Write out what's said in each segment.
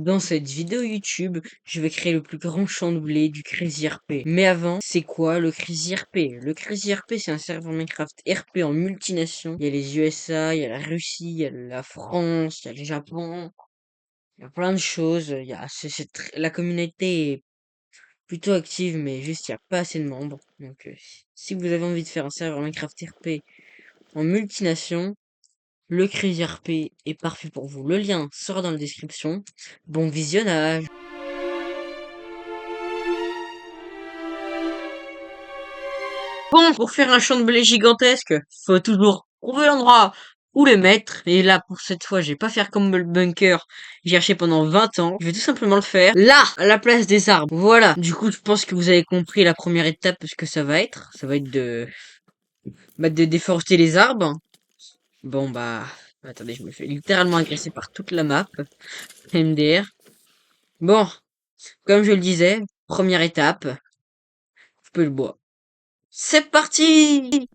Dans cette vidéo YouTube, je vais créer le plus grand champ de blé du Crazy RP. Mais avant, c'est quoi le Crazy RP? Le Crazy RP, c'est un serveur Minecraft RP en multinations. Il y a les USA, il y a la Russie, il y a la France, il y a le Japon, il y a plein de choses. La communauté est plutôt active, mais juste il n'y a pas assez de membres. Donc, si vous avez envie de faire un serveur Minecraft RP en multinations, le Crazy RP est parfait pour vous. Le lien sera dans la description. Bon visionnage! Bon, pour faire un champ de blé gigantesque, faut toujours trouver l'endroit où le mettre. Et là, pour cette fois, je vais pas faire comme le bunker. J'ai cherché pendant 20 ans. Je vais tout simplement le faire là, à la place des arbres. Voilà. Du coup, je pense que vous avez compris la première étape, ce que ça va être. Ça va être de déforester les arbres. Bon, bah, attendez, je me fais littéralement agresser par toute la map. MDR. Bon, comme je le disais, première étape, je peux le bois. C'est parti!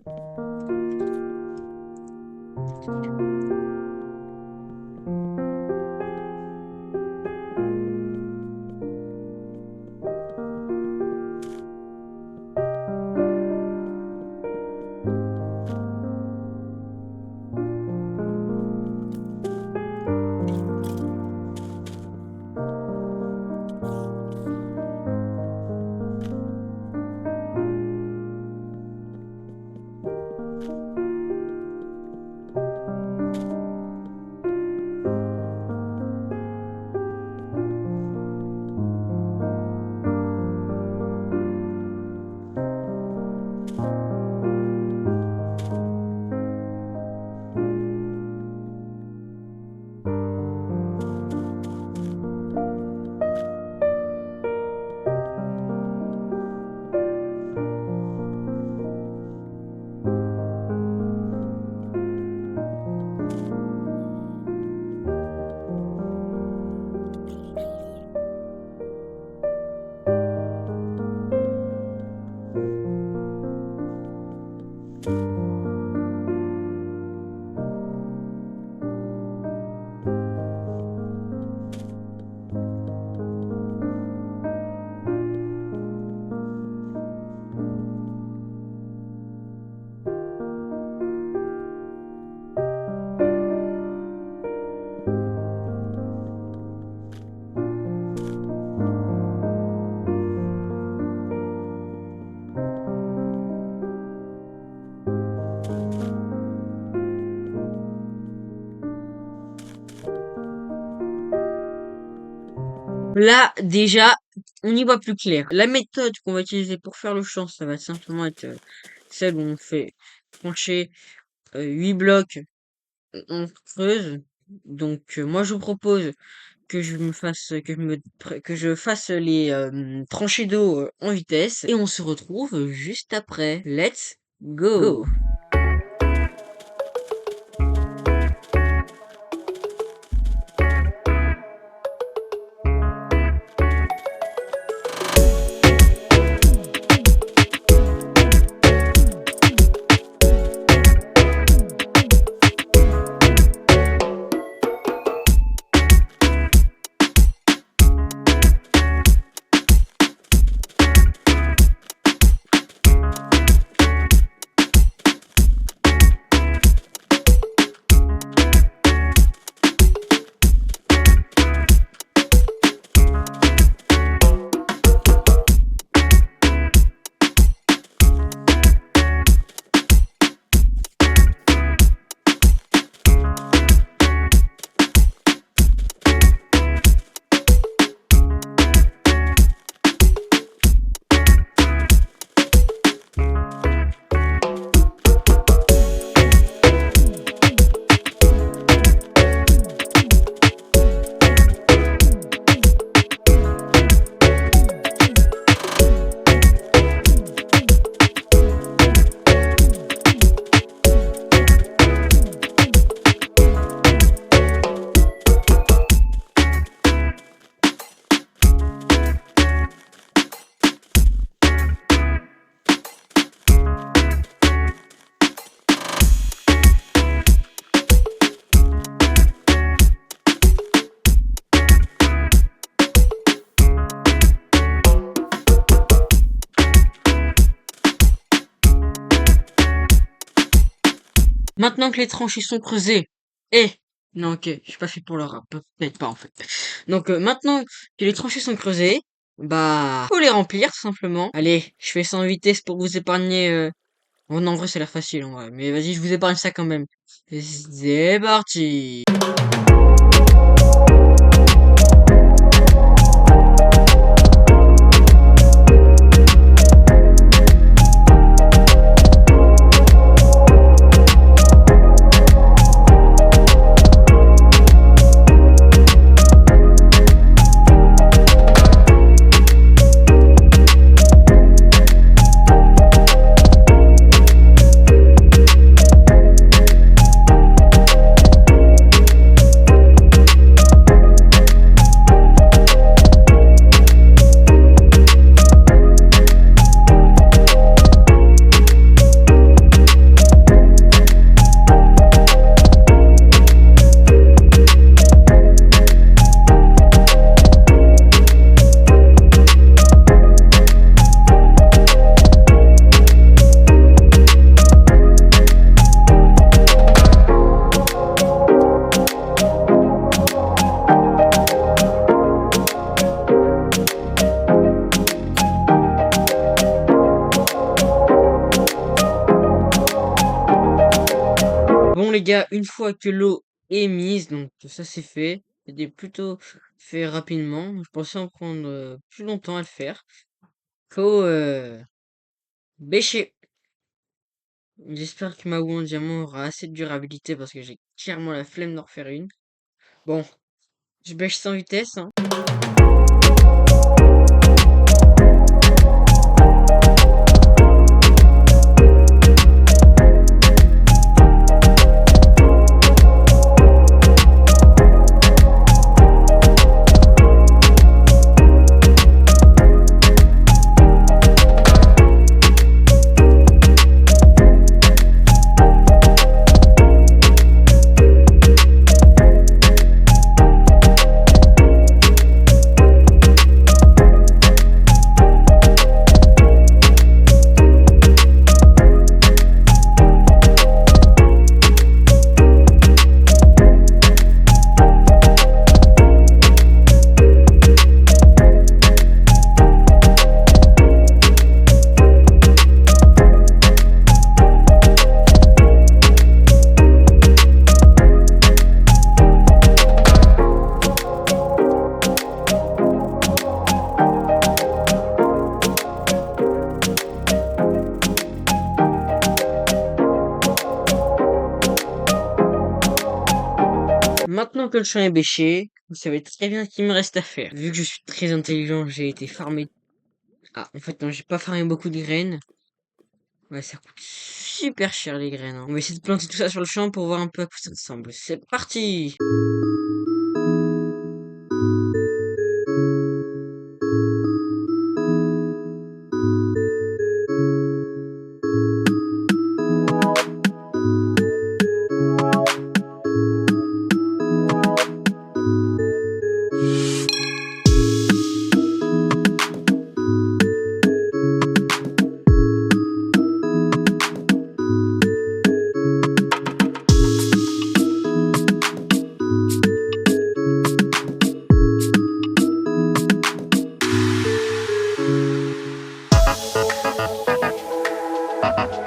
Là, déjà, on y voit plus clair. La méthode qu'on va utiliser pour faire le champ, ça va simplement être celle où on fait trancher 8 blocs, on creuse. Donc, moi, je vous propose que je fasse les tranchées d'eau en vitesse. Et on se retrouve juste après. Let's go! Maintenant que les tranchées sont creusées, et non, ok, je suis pas fait pour le rap, peut-être pas en fait. Donc maintenant que les tranchées sont creusées, bah faut les remplir tout simplement. Allez, je fais ça en vitesse pour vous épargner. Oh non, en vrai, ça a l'air facile en vrai, mais vas-y, je vous épargne ça quand même. C'est parti. Bon les gars, une fois que l'eau est mise, donc ça c'est fait. C'était plutôt fait rapidement. Je pensais en prendre plus longtemps à le faire. Faut bêcher. J'espère que ma roue en diamant aura assez de durabilité parce que j'ai clairement la flemme d'en refaire une. Bon, je bêche sans vitesse, hein. Maintenant que le champ est bêché, vous savez très bien ce qu'il me reste à faire. Vu que je suis très intelligent, j'ai été farmer. Ah, en fait, non, j'ai pas farmé beaucoup de graines. Ouais, ça coûte super cher les graines, hein. On va essayer de planter tout ça sur le champ pour voir un peu à quoi ça ressemble. C'est parti!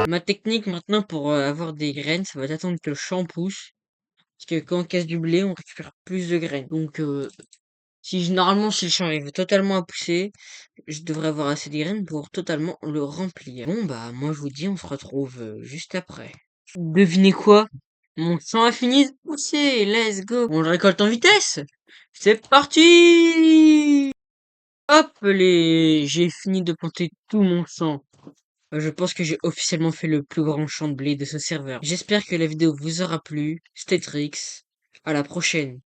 Ma technique maintenant pour avoir des graines, ça va être d'attendre que le champ pousse. Parce que quand on casse du blé, on récupère plus de graines. Donc, normalement, si le champ arrive totalement à pousser, je devrais avoir assez de graines pour totalement le remplir. Bon, bah, moi, je vous dis, on se retrouve juste après. Devinez quoi? Mon champ a fini de pousser. Let's go. On le récolte en vitesse. C'est parti! Hop, j'ai fini de planter tout mon champ. Je pense que j'ai officiellement fait le plus grand champ de blé de ce serveur. J'espère que la vidéo vous aura plu. C'était Trix. À la prochaine.